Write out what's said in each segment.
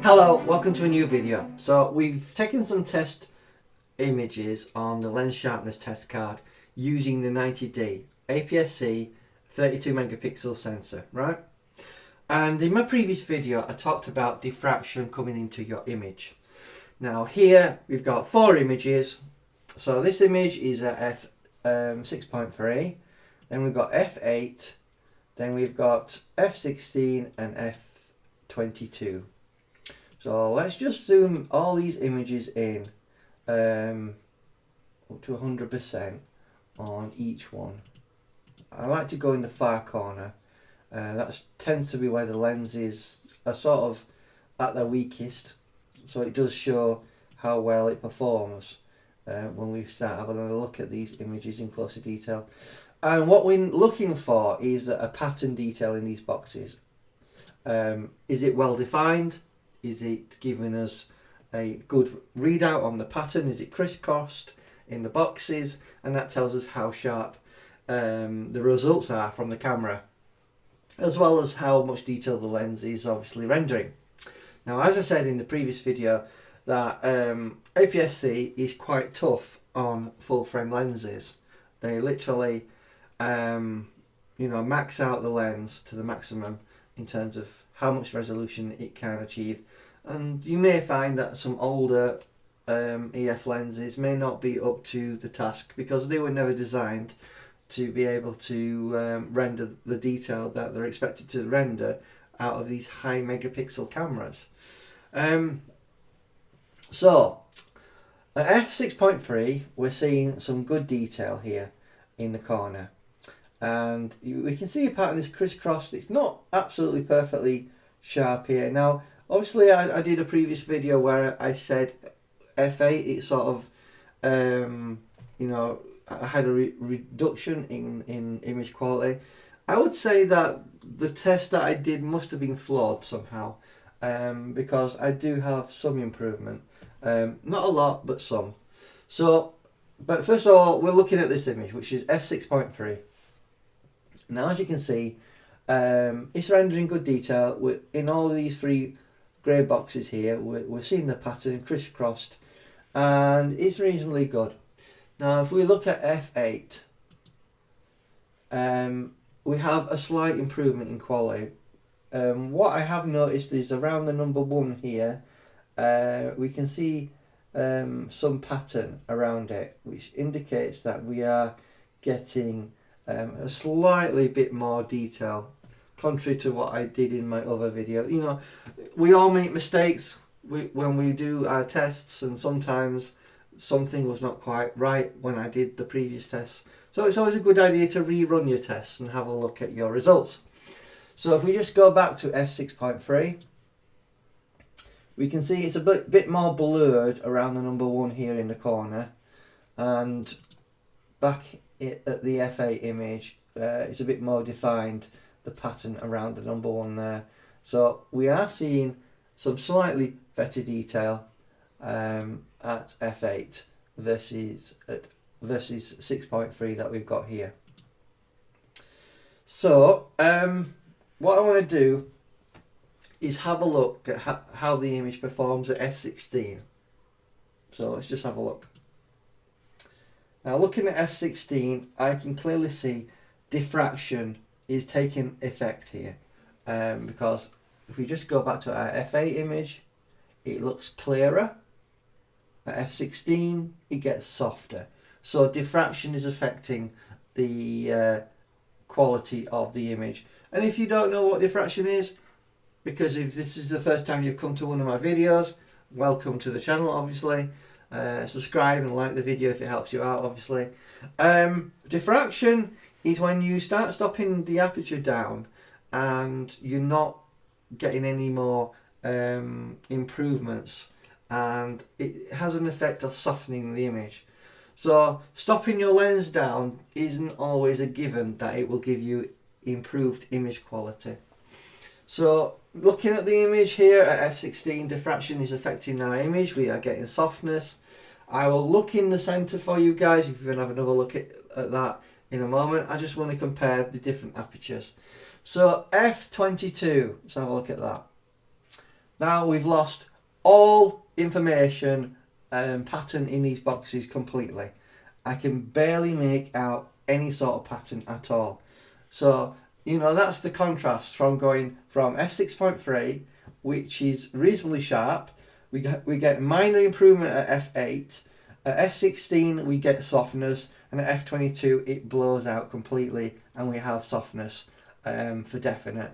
Hello, welcome to a new video. So we've taken some test images on the lens sharpness test card using the 90D APSC 32 megapixel sensor, right? And in my previous video I talked about diffraction coming into your image. Now here we've got 4 images. So this image is at f6.3, then we've got f8, then we've got f16 and f22. So let's just zoom all these images in up to 100% on each one. I like to go in the far corner. That tends to be where the lenses are sort of at their weakest. So it does show how well it performs when we start having a look at these images in closer detail. And what we're looking for is a pattern detail in these boxes. Is it well defined? Is it giving us a good readout on the pattern? Is it crisscrossed in the boxes? And that tells us how sharp the results are from the camera, as well as how much detail the lens is obviously rendering. Now, as I said in the previous video, that APS-C is quite tough on full frame lenses. They literally max out the lens to the maximum in terms of how much resolution it can achieve. And you may find that some older EF lenses may not be up to the task because they were never designed to be able to render the detail that they're expected to render out of these high megapixel cameras. So at f6.3 we're seeing some good detail here in the corner, and we can see a pattern is crisscrossed. It's not absolutely perfectly sharp here. Now obviously I did a previous video where I said f8 it sort of I had a reduction in image quality. I would say that the test that I did must have been flawed somehow, because I do have some improvement, not a lot but some. But first of all, we're looking at this image, which is f6.3. Now as you can see, it's rendering good detail. In all of these 3 grey boxes here, we're seeing the pattern crisscrossed, and it's reasonably good. Now if we look at f8, we have a slight improvement in quality. What I have noticed is around the number 1 here, we can see some pattern around it, which indicates that we are getting a slightly bit more detail, contrary to what I did in my other video. You know, we all make mistakes when we do our tests, and sometimes something was not quite right when I did the previous tests. So it's always a good idea to rerun your tests and have a look at your results. So if we just go back to f6.3, we can see it's a bit more blurred around the number 1 here in the corner, and back at the f8 image it's a bit more defined, the pattern around the number 1 there. So we are seeing some slightly better detail at f8 versus 6.3 that we've got here. So what I want to do is have a look at how the image performs at f16. So let's just have a look. Now looking at f16, I can clearly see diffraction is taking effect here, because if we just go back to our f8 image, it looks clearer. At f16 it gets softer. So diffraction is affecting the quality of the image. And if you don't know what diffraction is, because if this is the first time you've come to one of my videos, welcome to the channel obviously. Subscribe and like the video if it helps you out obviously. Diffraction is when you start stopping the aperture down and you're not getting any more improvements, and it has an effect of softening the image. So stopping your lens down isn't always a given that it will give you improved image quality. So looking at the image here at f16, diffraction is affecting our image. We are getting softness. I will look in the center for you guys if you're going to have another look at that in a moment. I just want to compare the different apertures. So f22, let's have a look at that. Now we've lost all information and pattern in these boxes completely. I can barely make out any sort of pattern at all. So, that's the contrast from going from f6.3, which is reasonably sharp. We get minor improvement at f8. At f16 we get softness, and at f22 it blows out completely and we have softness for definite.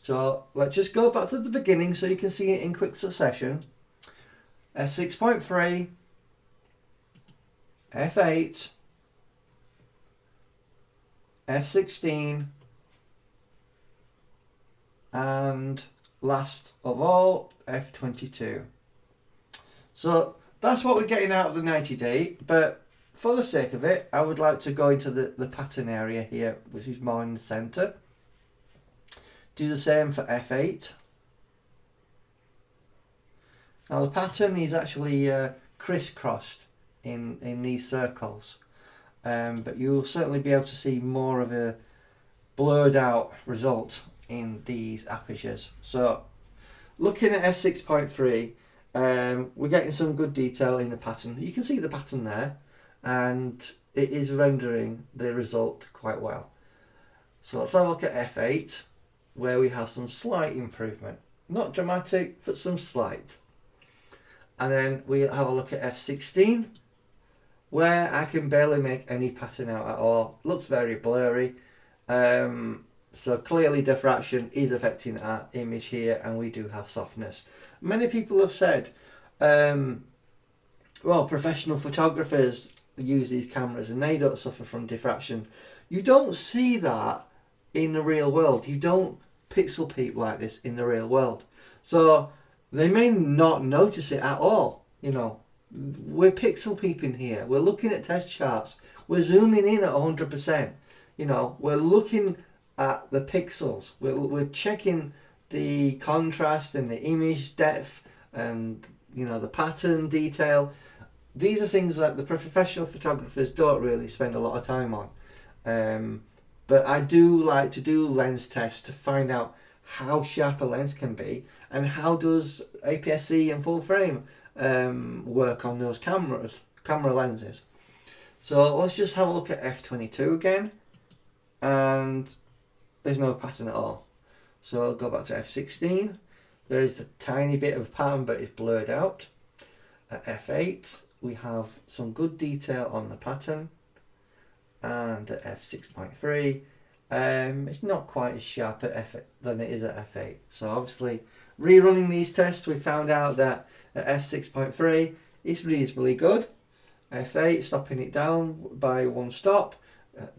So let's just go back to the beginning so you can see it in quick succession. f6.3, f8, f16, and last of all f22. So that's what we're getting out of the 90-day, but for the sake of it, I would like to go into the pattern area here, which is more in the centre. Do the same for f8. Now the pattern is actually crisscrossed in these circles, but you'll certainly be able to see more of a blurred out result in these apertures. So looking at f6.3, we're getting some good detail in the pattern. You can see the pattern there, and it is rendering the result quite well. So let's have a look at f8, where we have some slight improvement. Not dramatic, but some slight. And then we'll have a look at f16, where I can barely make any pattern out at all. Looks very blurry. So clearly diffraction is affecting our image here, and we do have softness. Many people have said, well, professional photographers use these cameras and they don't suffer from diffraction. You don't see that in the real world. You don't pixel peep like this in the real world. So they may not notice it at all. We're pixel peeping here. We're looking at test charts. We're zooming in at 100%. We're looking at the pixels. We're checking the contrast and the image depth and the pattern detail. These are things that the professional photographers don't really spend a lot of time on. But I do like to do lens tests to find out how sharp a lens can be, and how does APS-C and full frame work on those camera lenses. So let's just have a look at f22 again, and there's no pattern at all. So I'll go back to f16. There is a tiny bit of pattern, but it's blurred out. At f8 we have some good detail on the pattern, and at f6.3 it's not quite as sharp at f8 than it is at f8. So obviously, rerunning these tests, we found out that at f6.3 it's reasonably good. f8, stopping it down by one stop,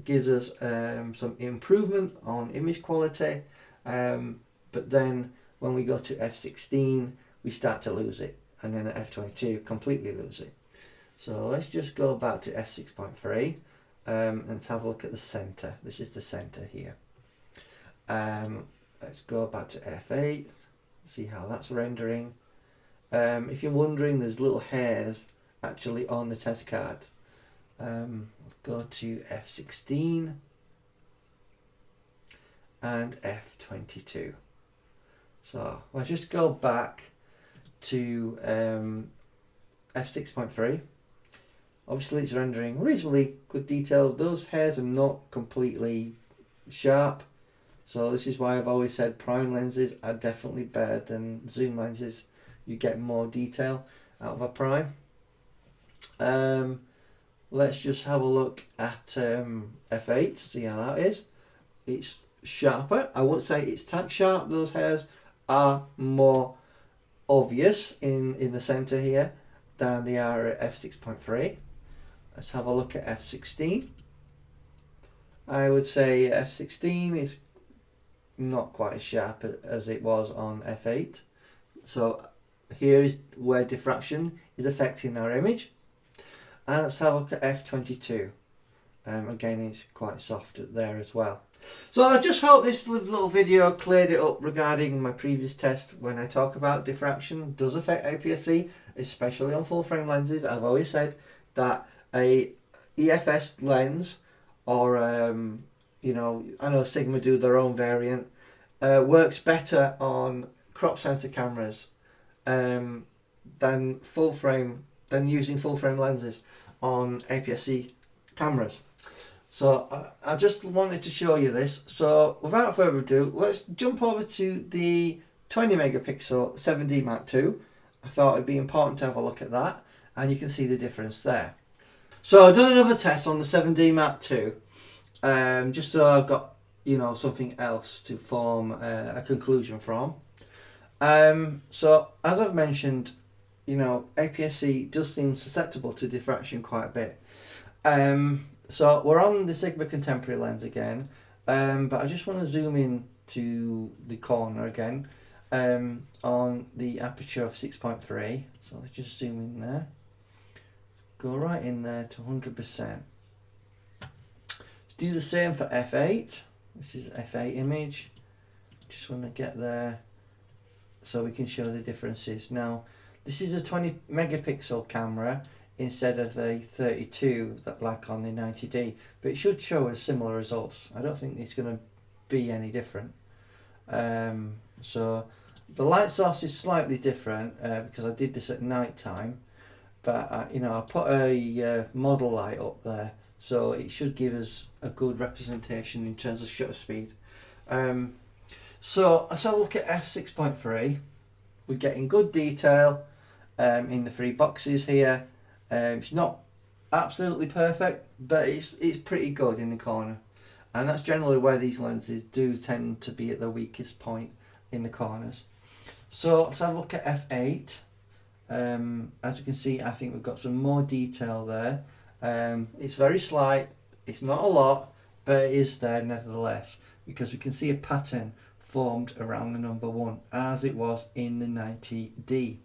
gives us some improvement on image quality, but then when we go to f16 we start to lose it, and then at f22 completely lose it. So let's just go back to f6.3 and let's have a look at the center. This is the center here. Let's go back to f8, see how that's rendering. If you're wondering, there's little hairs actually on the test card. Go to f16 and f22. So let's just go back to f6.3. Obviously it's rendering reasonably good detail. Those hairs are not completely sharp, so this is why I've always said prime lenses are definitely better than zoom lenses. You get more detail out of a prime. Let's just have a look at f8, see how that is. It's sharper. I won't say it's tack sharp. Those hairs are more obvious in the center here than they are at f6.3. Let's have a look at f16. I would say f16 is not quite as sharp as it was on f8. So here is where diffraction is affecting our image. And let's have a look at f22. Again, it's quite soft there as well. So I just hope this little video cleared it up regarding my previous test when I talk about diffraction does affect APS-C, especially on full frame lenses. I've always said that a EFS lens, or I know Sigma do their own variant, works better on crop sensor cameras than using full frame lenses on APS-C cameras. So I just wanted to show you this. So without further ado, let's jump over to the 20 megapixel 7D Mark II. I thought it'd be important to have a look at that, and you can see the difference there. So I've done another test on the 7D Mark II, just so I've got, you know, something else to form a conclusion from. So as I've mentioned, you know, APS-C does seem susceptible to diffraction quite a bit. So we're on the Sigma Contemporary lens again, but I just want to zoom in to the corner again, on the aperture of 6.3. So let's just zoom in there. Let's go right in there to 100%. Let's do the same for f8. This is f8 image. Just want to get there so we can show the differences. Now, this is a 20 megapixel camera instead of a 32 that like on the 90D, but it should show us similar results. I don't think it's going to be any different. So the light source is slightly different because I did this at night time, but you know, I put a model light up there, so it should give us a good representation in terms of shutter speed. So let's have a look at f6.3. We're getting good detail in the three boxes here. It's not absolutely perfect, but it's pretty good in the corner, and that's generally where these lenses do tend to be at the weakest point, in the corners. So let's have a look at f8. As you can see, I think we've got some more detail there. It's very slight, it's not a lot, but it is there nevertheless, because we can see a pattern formed around the number 1 as it was in the 90D.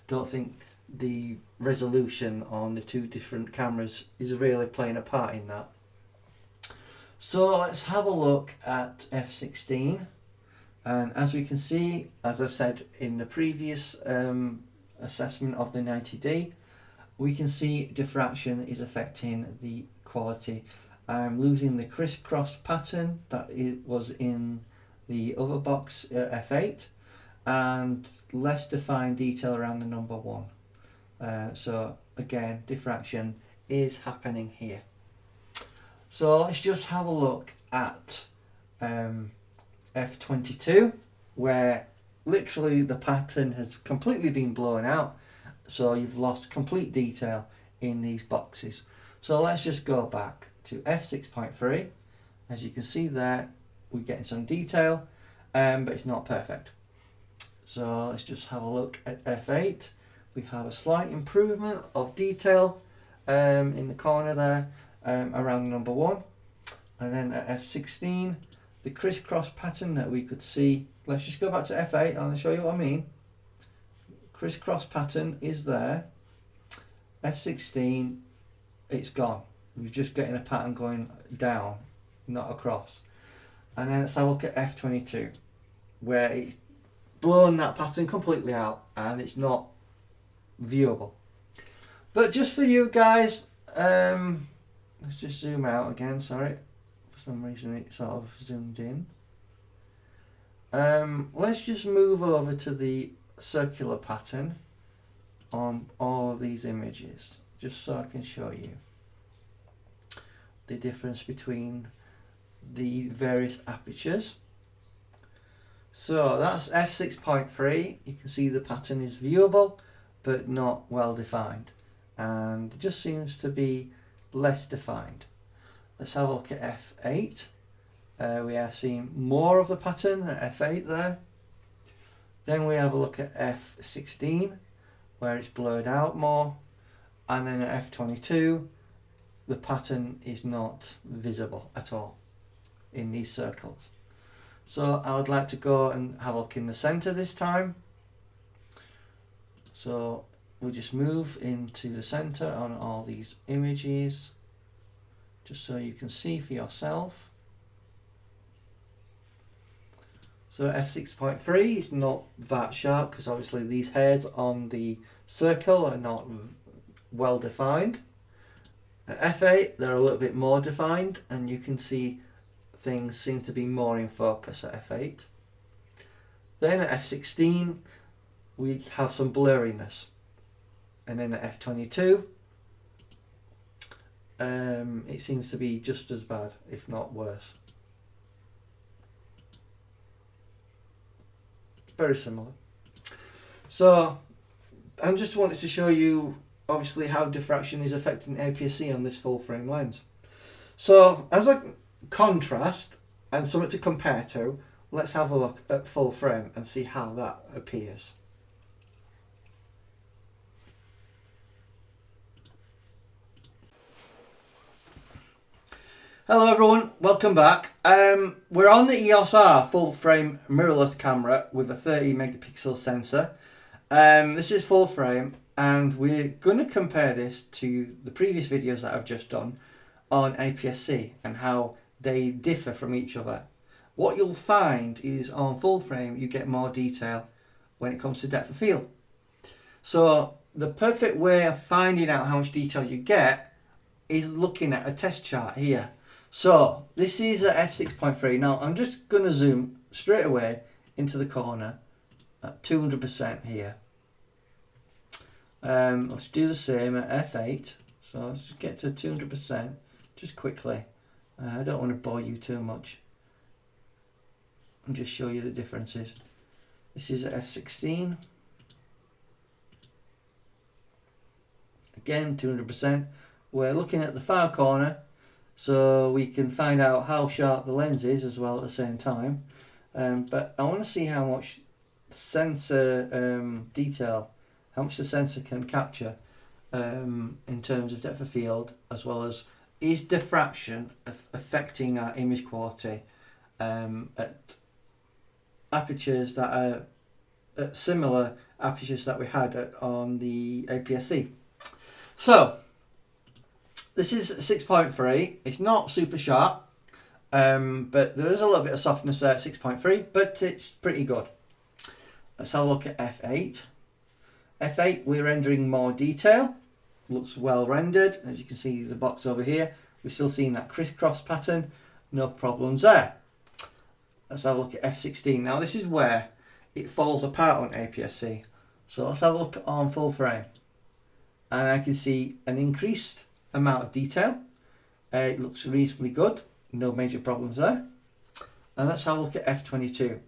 Don't think the resolution on the two different cameras is really playing a part in that. So let's have a look at f16, and as we can see, as I've said in the previous assessment of the 90D, we can see diffraction is affecting the quality. I'm losing the crisscross pattern that it was in the other box f8, and less defined detail around the number 1. So again, diffraction is happening here. So let's just have a look at f22, where literally the pattern has completely been blown out, so you've lost complete detail in these boxes. So let's just go back to f6.3. As you can see there, we're getting some detail, but it's not perfect. So let's just have a look at f8. We have a slight improvement of detail in the corner there, around number 1. And then at f16, the crisscross pattern that we could see, let's just go back to f8 and I'll show you what I mean. Crisscross pattern is there. f16, it's gone. We're just getting a pattern going down, not across. And then let's have a look at f22, where it's blown that pattern completely out and it's not viewable. But just for you guys, let's just zoom out again. Sorry, for some reason it sort of zoomed in. Let's just move over to the circular pattern on all of these images, just so I can show you the difference between the various apertures. So that's f6.3. You can see the pattern is viewable but not well defined, and it just seems to be less defined. Let's have a look at f8. We are seeing more of the pattern at f8 there. Then we have a look at f16, where it's blurred out more, and then at f22 the pattern is not visible at all in these circles. So I would like to go and have a look in the center this time. So we'll just move into the center on all these images, just so you can see for yourself. So f6.3 is not that sharp because obviously these hairs on the circle are not well defined. At f8 they're a little bit more defined, and you can see things seem to be more in focus at f8. Then at f16 we have some blurriness. And then at f22, it seems to be just as bad, if not worse. Very similar. So I just wanted to show you obviously how diffraction is affecting APS-C on this full frame lens. So as a contrast and something to compare to, let's have a look at full frame and see how that appears. Hello everyone, welcome back. We're on the EOS R full frame mirrorless camera with a 30 megapixel sensor. This is full frame, and we're going to compare this to the previous videos that I've just done on APS-C and how they differ from each other. What you'll find is on full frame you get more detail when it comes to depth of field. So the perfect way of finding out how much detail you get is looking at a test chart here. So this is at f6.3. Now I'm just going to zoom straight away into the corner at 200% here. Let's do the same at f8. So let's just get to 200% just quickly. I don't want to bore you too much and just show you the differences. This is at f16. Again 200%. We're looking at the far corner, so we can find out how sharp the lens is as well at the same time. But I want to see how much sensor detail, how much the sensor can capture in terms of depth of field, as well as is diffraction affecting our image quality at apertures that are at similar apertures that we had on the APS-C. So this is 6.3. It's not super sharp, but there is a little bit of softness there at 6.3, but it's pretty good. Let's have a look at f8. f8, we're rendering more detail. Looks well rendered. As you can see the box over here, we're still seeing that crisscross pattern. No problems there. Let's have a look at f16. Now this is where it falls apart on APS-C. So let's have a look on full frame. And I can see an increased amount of detail. It looks reasonably good, no major problems there. And let's have a look at f22.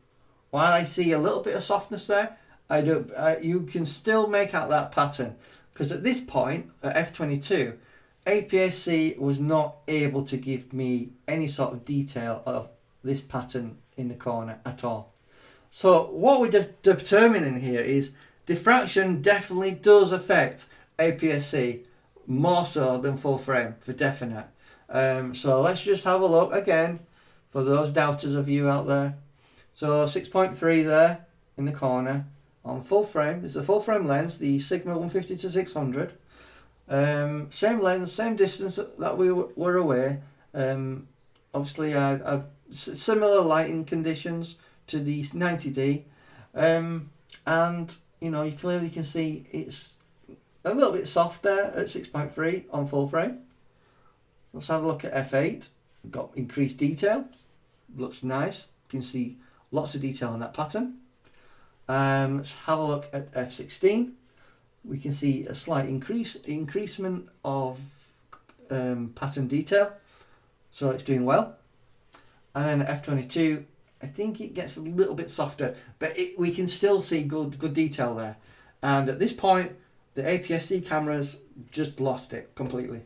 While I see a little bit of softness there, you can still make out that pattern, because at this point at f22 APS-C was not able to give me any sort of detail of this pattern in the corner at all. So what we're determining here is diffraction definitely does affect APS-C more so than full frame for definite. So let's just have a look again for those doubters of you out there. So 6.3 there in the corner on full frame. This is a full frame lens, the Sigma 150-600. Same lens, same distance that we were away. Obviously I've similar lighting conditions to the 90D, and you know, you clearly can see it's a little bit soft there at 6.3 on full frame. Let's have a look at f8. We've got increased detail. Looks nice. You can see lots of detail in that pattern. Let's have a look at f16. We can see a slight increasement of pattern detail. So it's doing well. And then at f22, I think it gets a little bit softer, but we can still see good detail there. And at this point, the APS-C cameras just lost it completely.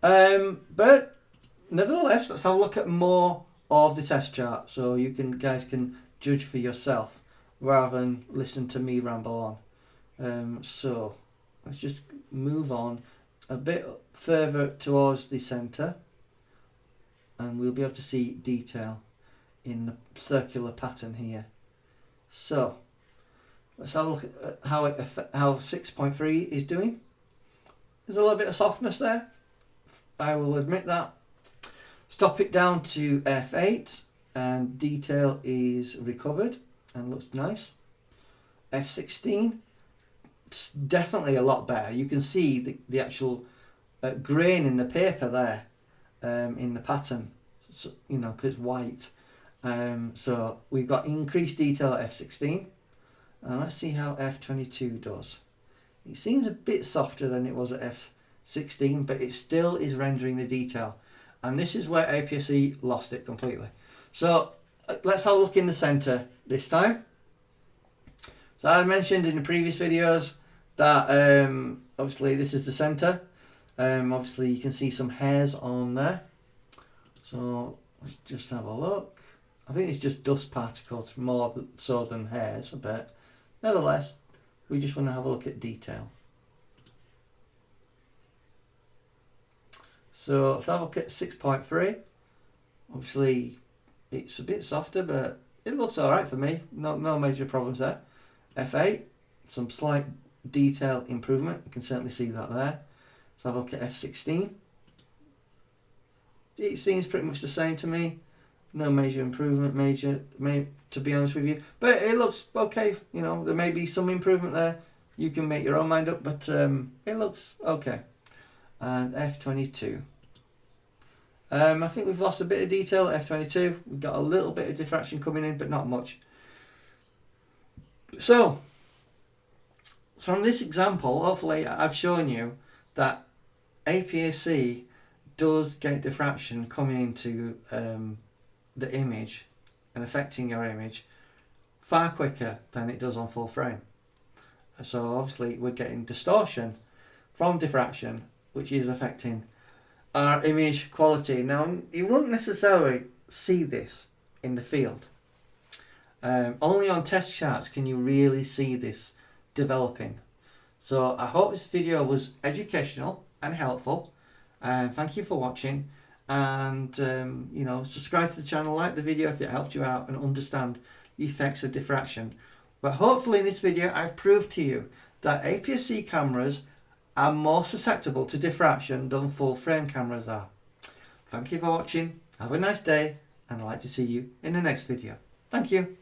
But nevertheless, let's have a look at more of the test chart so you guys can judge for yourself rather than listen to me ramble on. So let's just move on a bit further towards the center, and we'll be able to see detail in the circular pattern here. So let's have a look at how 6.3 is doing. There's a little bit of softness there, I will admit that. Stop it down to f8 and detail is recovered and looks nice. f16, it's definitely a lot better. You can see the actual grain in the paper there, in the pattern, so, you know, because it's white. So we've got increased detail at f16. And let's see how F22 does. It seems a bit softer than it was at F16, but it still is rendering the detail. And this is where APSC lost it completely. So let's have a look in the center this time. So I mentioned in the previous videos that obviously this is the center. Obviously you can see some hairs on there. So let's just have a look. I think it's just dust particles more so than hairs a bit. Nevertheless, we just want to have a look at detail. So let's have a look at 6.3. Obviously it's a bit softer, but it looks alright for me. No major problems there. F8, some slight detail improvement. You can certainly see that there. Let's have a look at F16. It seems pretty much the same to me. No major improvement, to be honest with you. But it looks okay. You know, there may be some improvement there. You can make your own mind up, but it looks okay. And F22. I think we've lost a bit of detail at F22. We've got a little bit of diffraction coming in, but not much. So, from this example, hopefully I've shown you that APSC does get diffraction coming into the image and affecting your image far quicker than it does on full frame. So obviously we're getting distortion from diffraction, which is affecting our image quality. Now you won't necessarily see this in the field. Only on test charts can you really see this developing. So I hope this video was educational and helpful. Thank you for watching, and you know, subscribe to the channel, like the video if it helped you out and understand the effects of diffraction. But hopefully in this video I've proved to you that APS-C cameras are more susceptible to diffraction than full frame cameras are. Thank you for watching, have a nice day, and I'd like to see you in the next video. Thank you.